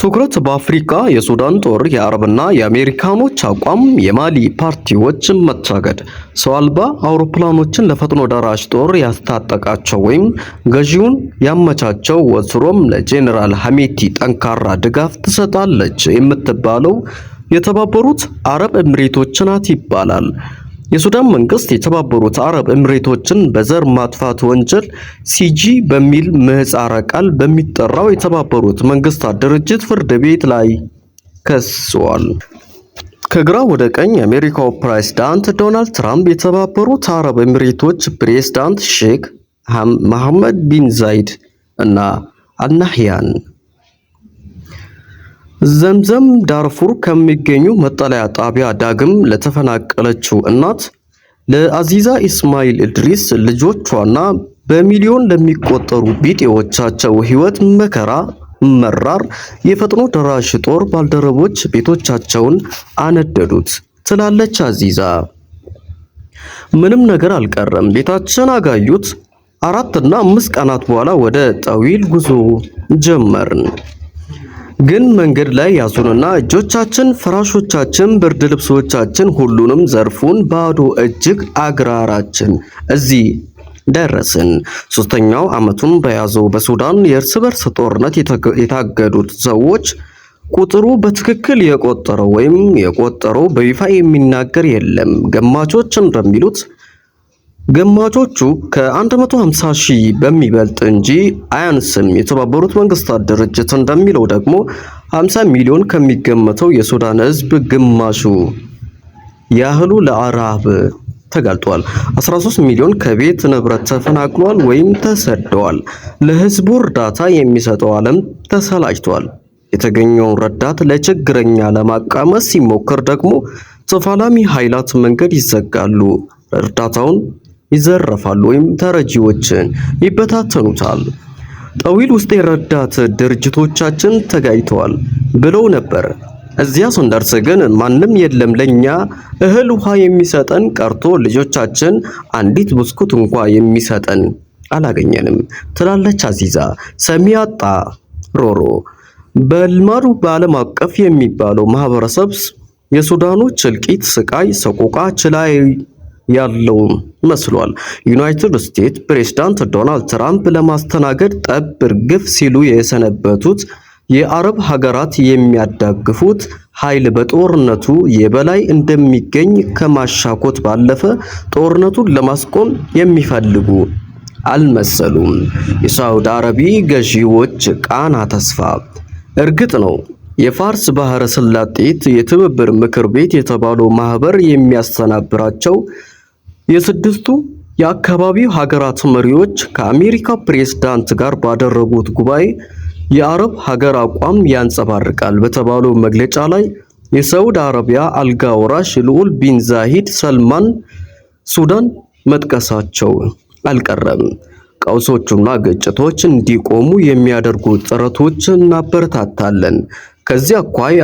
ትኩረት በአፍሪካ የሱዳን ጦር የአረብና የአሜሪካኖች አቋም የማሊ ፓርቲዎች መታገድ ሰው አልባ አውሮፕላኖችን ለፈጥኖ ደራሽ ጦር ያስታጠቃቸው ወይም ገዢውን ያመቻቸው ወትሮም ለጄኔራል ሐሚቲ ጠንካራ ድጋፍ ትሰጣለች የምትባለው የተባበሩት አረብ ኤምሬቶች ናት ይባላል። የሱዳን መንግስት የተባበሩት አረብ ኤምሬቶችን በዘር ማጥፋት ወንጀል ሲጂ በሚል ምህጻረ ቃል በሚጠራው የተባበሩት መንግስታት ድርጅት ፍርድ ቤት ላይ ከሷል። ከግራ ወደ ቀኝ የአሜሪካው ፕሬዝዳንት ዶናልድ ትራምፕ የተባበሩት አረብ ኤምሬቶች ፕሬዝዳንት ሼክ መሐመድ ቢን ዛይድ እና አልናህያን ዘምዘም ዳርፉር ከሚገኙ መጠለያ ጣቢያ ዳግም ለተፈናቀለችው እናት ለአዚዛ ኢስማኤል ኢድሪስ ልጆቿና በሚሊዮን ለሚቆጠሩ ቢጤዎቻቸው ህይወት መከራ መራር የፈጥኖ ደራሽ ጦር ባልደረቦች ቤቶቻቸውን አነደዱት ትላለች አዚዛ። ምንም ነገር አልቀረም፣ ቤታችን አጋዩት። 4 እና 5 ቀናት በኋላ ወደ ጠዊል ጉዞ ጀመርን። ግን መንገድ ላይ ያዙንና እጆቻችን፣ ፍራሾቻችን፣ ብርድ ልብሶቻችን ሁሉንም ዘርፉን። ባዶ እጅግ አግራራችን እዚህ ደረስን። 3ኛው ዓመቱን በያዘው በሱዳን የእርስ በርስ ጦርነት የታገዱት ሰዎች ቁጥሩ በትክክል የቆጠረው በይፋ የሚናገር የለም። ገማቾች እንደሚሉት ገማቾቹ ከ150 ሺህ በሚበልጥ እንጂ አያንስም። የተባበሩት መንግስታት ድርጅት እንደሚለው ደግሞ 50 ሚሊዮን ከሚገመተው የሱዳን ህዝብ ግማሹ ያህሉ ለረሃብ ተጋልጧል። 13 ሚሊዮን ከቤት ንብረት ተፈናቅሏል ወይም ተሰደዋል። ለህዝቡ እርዳታ የሚሰጠው ዓለም ተሰላችቷል። የተገኘውን ረዳት ለችግረኛ ለማቃመስ ሲሞክር ደግሞ ተፋላሚ ኃይላት መንገድ ይዘጋሉ፣ እርዳታውን ይዘረፋሉ ወይም ተረጂዎችን ይበታተኑታል። ጠዊል ውስጥ የረዳት ድርጅቶቻችን ተጋይተዋል ብለው ነበር። እዚያ ስንደርስ ግን ማንም የለም። ለኛ እህል ውሃ የሚሰጠን ቀርቶ ልጆቻችን አንዲት ብስኩት እንኳ የሚሰጠን አላገኘንም ትላለች አዚዛ። ሰሚያጣ ሮሮ በልማዱ በዓለም አቀፍ የሚባለው ማህበረሰብ የሱዳኖች እልቂት፣ ስቃይ፣ ሰቆቃ ችላ ያለው መስሏል። ዩናይትድ ስቴትስ ፕሬዝዳንት ዶናልድ ትራምፕ ለማስተናገድ ጠብ እርግፍ ሲሉ የሰነበቱት የአረብ ሀገራት የሚያዳግፉት ኃይል በጦርነቱ የበላይ እንደሚገኝ ከማሻኮት ባለፈ ጦርነቱን ለማስቆም የሚፈልጉ አልመሰሉም። የሳውዲ አረቢ ገዢዎች ቃና ተስፋ እርግጥ ነው የፋርስ ባህረ ሰላጤት የትብብር ምክር ቤት የተባለው ማህበር የሚያስተናብራቸው የስድስቱ የአካባቢው ሀገራት መሪዎች ከአሜሪካ ፕሬዝዳንት ጋር ባደረጉት ጉባኤ የአረብ ሀገር አቋም ያንጸባርቃል በተባለው መግለጫ ላይ የሳውዲ አረቢያ አልጋ ወራሽ ልዑል ቢን ዛሂድ ሰልማን ሱዳን መጥቀሳቸው አልቀረም። ቀውሶቹና ግጭቶች እንዲቆሙ የሚያደርጉ ጥረቶችን እናበረታታለን። ከዚህ አኳያ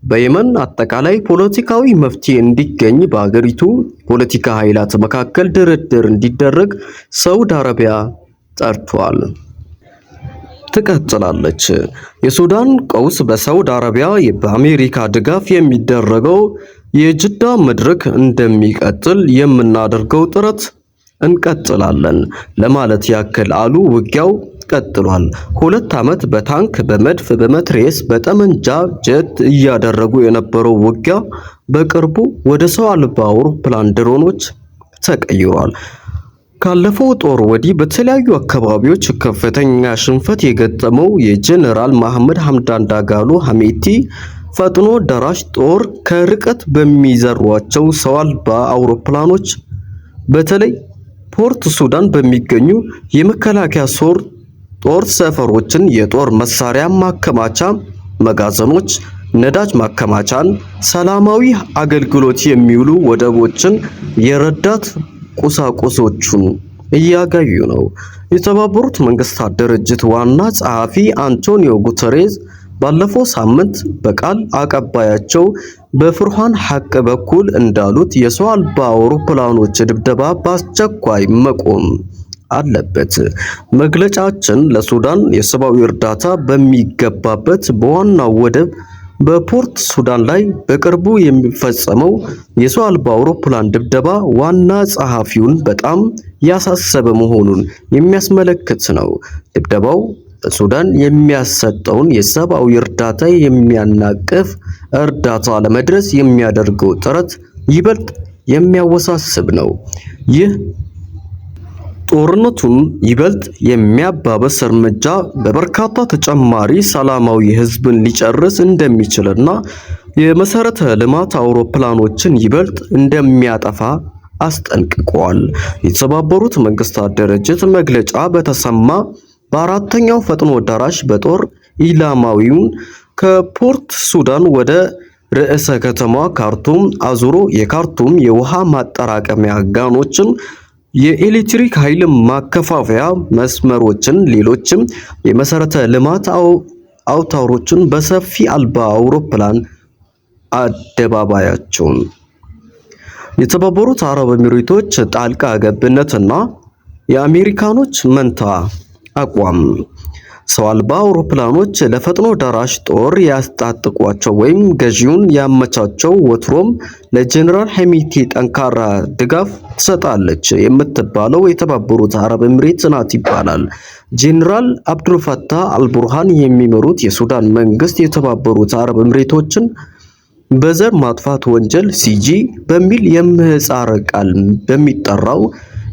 በየመን አጠቃላይ ፖለቲካዊ መፍትሄ እንዲገኝ በአገሪቱ ፖለቲካ ኃይላት መካከል ድርድር እንዲደረግ ሳውዲ አረቢያ ጠርቷል። ትቀጥላለች። የሱዳን ቀውስ በሳውዲ አረቢያ በአሜሪካ ድጋፍ የሚደረገው የጅዳ መድረክ እንደሚቀጥል የምናደርገው ጥረት እንቀጥላለን ለማለት ያክል አሉ። ውጊያው ቀጥሏል። 2 ዓመት በታንክ በመድፍ በመትሬስ በጠመንጃ ጀት እያደረጉ የነበረው ውጊያ በቅርቡ ወደ ሰው አልባ አውሮፕላን ድሮኖች ተቀይሯል። ካለፈው ጦር ወዲህ በተለያዩ አካባቢዎች ከፍተኛ ሽንፈት የገጠመው የጄኔራል መሐመድ ሐምዳን ዳጋሎ ሐሚቲ ፈጥኖ ደራሽ ጦር ከርቀት በሚዘሯቸው ሰው አልባ አውሮፕላኖች በተለይ ፖርት ሱዳን በሚገኙ የመከላከያ ጦር ሰፈሮችን፣ የጦር መሳሪያ ማከማቻ መጋዘኖች፣ ነዳጅ ማከማቻን፣ ሰላማዊ አገልግሎት የሚውሉ ወደቦችን፣ የረዳት ቁሳቁሶቹን እያጋዩ ነው። የተባበሩት መንግስታት ድርጅት ዋና ጸሐፊ አንቶኒዮ ጉተሬዝ ባለፈው ሳምንት በቃል አቀባያቸው በፍርሃን ሐቅ በኩል እንዳሉት የሰው አልባ አውሮፕላኖች ድብደባ በአስቸኳይ መቆም አለበት። መግለጫችን ለሱዳን የሰብአዊ እርዳታ በሚገባበት በዋናው ወደብ በፖርት ሱዳን ላይ በቅርቡ የሚፈጸመው የሰው አልባ አውሮፕላን ድብደባ ዋና ጸሐፊውን በጣም ያሳሰበ መሆኑን የሚያስመለክት ነው። ድብደባው ሱዳን የሚያሰጠውን የሰብአዊ እርዳታ የሚያናቅፍ እርዳታ ለመድረስ የሚያደርገው ጥረት ይበልጥ የሚያወሳስብ ነው። ይህ ጦርነቱን ይበልጥ የሚያባብስ እርምጃ በበርካታ ተጨማሪ ሰላማዊ ሕዝብን ሊጨርስ እንደሚችልና የመሰረተ ልማት አውሮፕላኖችን ይበልጥ እንደሚያጠፋ አስጠንቅቋል። የተባበሩት መንግስታት ድርጅት መግለጫ በተሰማ በአራተኛው ፈጥኖ ደራሽ በጦር ኢላማዊውን ከፖርት ሱዳን ወደ ርዕሰ ከተማ ካርቱም አዙሮ የካርቱም የውሃ ማጠራቀሚያ ጋኖችን፣ የኤሌክትሪክ ኃይል ማከፋፈያ መስመሮችን፣ ሌሎችም የመሰረተ ልማት አውታሮችን በሰፊ አልባ አውሮፕላን አደባባያቸውን የተባበሩት አረብ ኤሚሬቶች ጣልቃ ገብነትና የአሜሪካኖች መንታ አቋም ሰው አልባ አውሮፕላኖች ለፈጥኖ ደራሽ ጦር ያስታጥቋቸው ወይም ገዢውን ያመቻቸው ወትሮም ለጀነራል ሐሚቲ ጠንካራ ድጋፍ ትሰጣለች የምትባለው የተባበሩት አረብ ኤሚሬትስ ናት ይባላል። ጀነራል አብዱልፈታህ አልቡርሃን የሚመሩት የሱዳን መንግስት የተባበሩት አረብ ኤሚሬቶችን በዘር ማጥፋት ወንጀል ሲጂ በሚል የምህጻረ ቃል በሚጠራው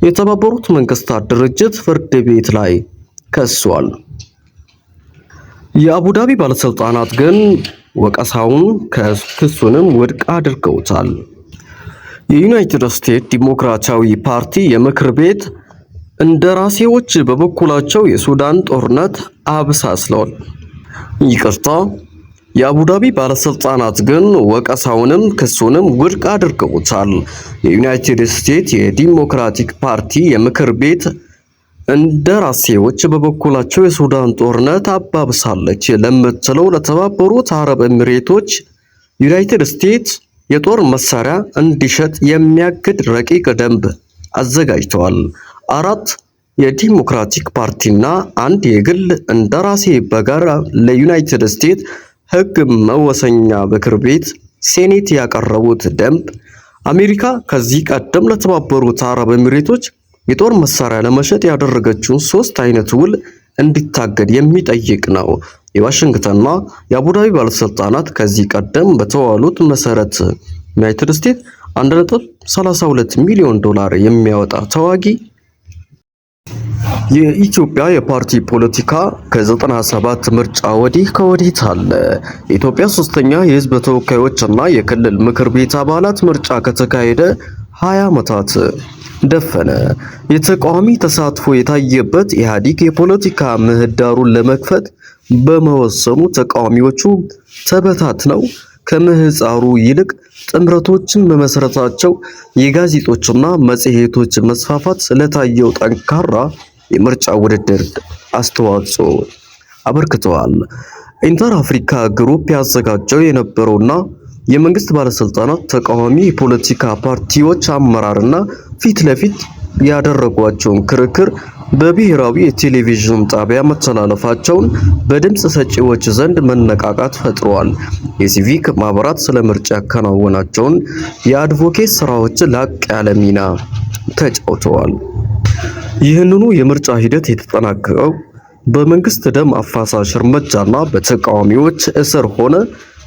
የተባበሩት መንግስታት ድርጅት ፍርድ ቤት ላይ ከሷል። የአቡዳቢ ባለስልጣናት ግን ወቀሳውን ክሱንም ውድቅ አድርገውታል። የዩናይትድ ስቴትስ ዲሞክራሲያዊ ፓርቲ የምክር ቤት እንደራሴዎች በበኩላቸው የሱዳን ጦርነት አብሳስለዋል። ይቅርታ፣ የአቡዳቢ ባለስልጣናት ግን ወቀሳውንም ክሱንም ውድቅ አድርገውታል። የዩናይትድ ስቴትስ የዲሞክራቲክ ፓርቲ የምክር ቤት እንደራሴዎች በበኩላቸው የሱዳን ጦርነት አባብሳለች ለምትለው ለተባበሩት አረብ ኤሚሬቶች ዩናይትድ ስቴትስ የጦር መሳሪያ እንዲሸጥ የሚያግድ ረቂቅ ደንብ አዘጋጅተዋል። አራት የዲሞክራቲክ ፓርቲና አንድ የግል እንደራሴ በጋራ ለዩናይትድ ስቴትስ ሕግ መወሰኛ ምክር ቤት ሴኔት ያቀረቡት ደንብ አሜሪካ ከዚህ ቀደም ለተባበሩት አረብ ኤሚሬቶች የጦር መሳሪያ ለመሸጥ ያደረገችውን 3 አይነት ውል እንዲታገድ የሚጠይቅ ነው። የዋሽንግተንና የአቡዳቢ ባለስልጣናት ከዚህ ቀደም በተዋሉት መሰረት ዩናይትድ ስቴትስ 1.32 ሚሊዮን ዶላር የሚያወጣ ተዋጊ የኢትዮጵያ የፓርቲ ፖለቲካ ከ97 ምርጫ ወዲህ ከወዲህ አለ። የኢትዮጵያ ሶስተኛ የህዝብ ተወካዮችና የክልል ምክር ቤት አባላት ምርጫ ከተካሄደ 20 ዓመታት ደፈነ። የተቃዋሚ ተሳትፎ የታየበት ኢህአዴግ የፖለቲካ ምህዳሩን ለመክፈት በመወሰኑ ተቃዋሚዎቹ ተበታትነው ከምህፃሩ ይልቅ ጥምረቶችን መመስረታቸው የጋዜጦችና መጽሔቶች መስፋፋት ስለታየው ጠንካራ የምርጫ ውድድር አስተዋጽኦ አበርክተዋል። ኢንተር አፍሪካ ግሩፕ ያዘጋጀው የነበረውና የመንግስት ባለስልጣናት ተቃዋሚ የፖለቲካ ፓርቲዎች አመራርና ፊት ለፊት ያደረጓቸውን ክርክር በብሔራዊ የቴሌቪዥን ጣቢያ መተላለፋቸውን በድምፅ ሰጪዎች ዘንድ መነቃቃት ፈጥሯል። የሲቪክ ማህበራት ስለ ምርጫ ያከናወናቸውን የአድቮኬት ስራዎች ላቅ ያለ ሚና ተጫውተዋል። ይህንኑ የምርጫ ሂደት የተጠናቀቀው በመንግስት ደም አፋሳሽ እርምጃና በተቃዋሚዎች እስር ሆነ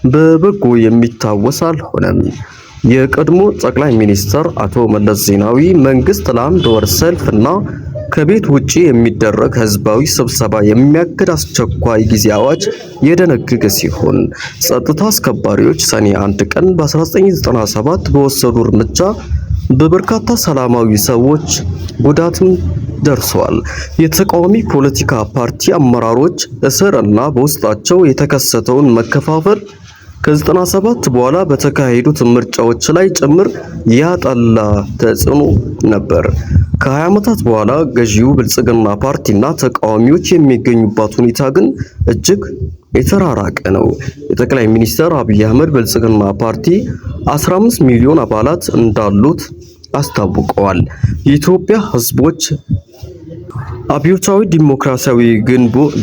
በበጎ የሚታወስ አልሆነም። የቀድሞ ጠቅላይ ሚኒስትር አቶ መለስ ዜናዊ መንግስት ለአንድ ወር ሰልፍና ከቤት ውጪ የሚደረግ ህዝባዊ ስብሰባ የሚያግድ አስቸኳይ ጊዜ አዋጅ የደነገገ ሲሆን ጸጥታ አስከባሪዎች ሰኔ 1 ቀን በ1997 በወሰዱ እርምጃ በበርካታ ሰላማዊ ሰዎች ጉዳትም ደርሷል። የተቃዋሚ ፖለቲካ ፓርቲ አመራሮች እስር እና በውስጣቸው የተከሰተውን መከፋፈል ከ97 በኋላ በተካሄዱት ምርጫዎች ላይ ጭምር ያጠላ ተጽዕኖ ነበር። ከ20 ዓመታት በኋላ ገዢው ብልጽግና ፓርቲና ተቃዋሚዎች የሚገኙባት ሁኔታ ግን እጅግ የተራራቀ ነው። የጠቅላይ ሚኒስትር አብይ አህመድ ብልጽግና ፓርቲ 15 ሚሊዮን አባላት እንዳሉት አስታውቀዋል። የኢትዮጵያ ህዝቦች አብዮታዊ ዲሞክራሲያዊ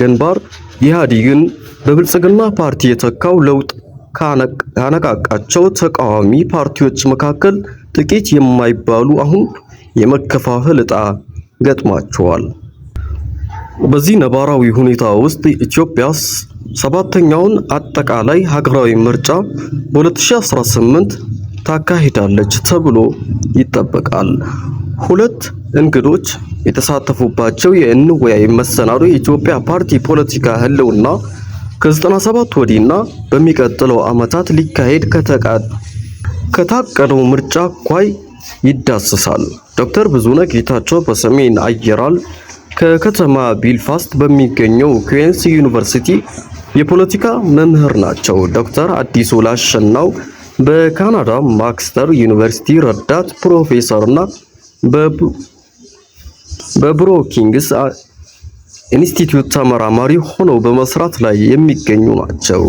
ግንባር ኢህአዴግን በብልጽግና ፓርቲ የተካው ለውጥ ካነቃቃቸው ተቃዋሚ ፓርቲዎች መካከል ጥቂት የማይባሉ አሁን የመከፋፈል ዕጣ ገጥሟቸዋል። በዚህ ነባራዊ ሁኔታ ውስጥ ኢትዮጵያ ሰባተኛውን አጠቃላይ ሀገራዊ ምርጫ በ2018 ታካሂዳለች ተብሎ ይጠበቃል። ሁለት እንግዶች የተሳተፉባቸው የእንወያይ መሰናዶ የኢትዮጵያ ፓርቲ ፖለቲካ ህልውና ከ97 ወዲህና በሚቀጥለው ዓመታት ሊካሄድ ከታቀደው ምርጫ አኳያ ይዳሰሳል። ዶክተር ብዙነህ ጌታቸው በሰሜን አየራል ከከተማ ቤልፋስት በሚገኘው ኩዊንስ ዩኒቨርሲቲ የፖለቲካ መምህር ናቸው። ዶክተር አዲሱ ላሸናው በካናዳ ማክስተር ዩኒቨርሲቲ ረዳት ፕሮፌሰርና በብሮኪንግስ ኢንስቲትዩት ተመራማሪ ሆነው በመስራት ላይ የሚገኙ ናቸው።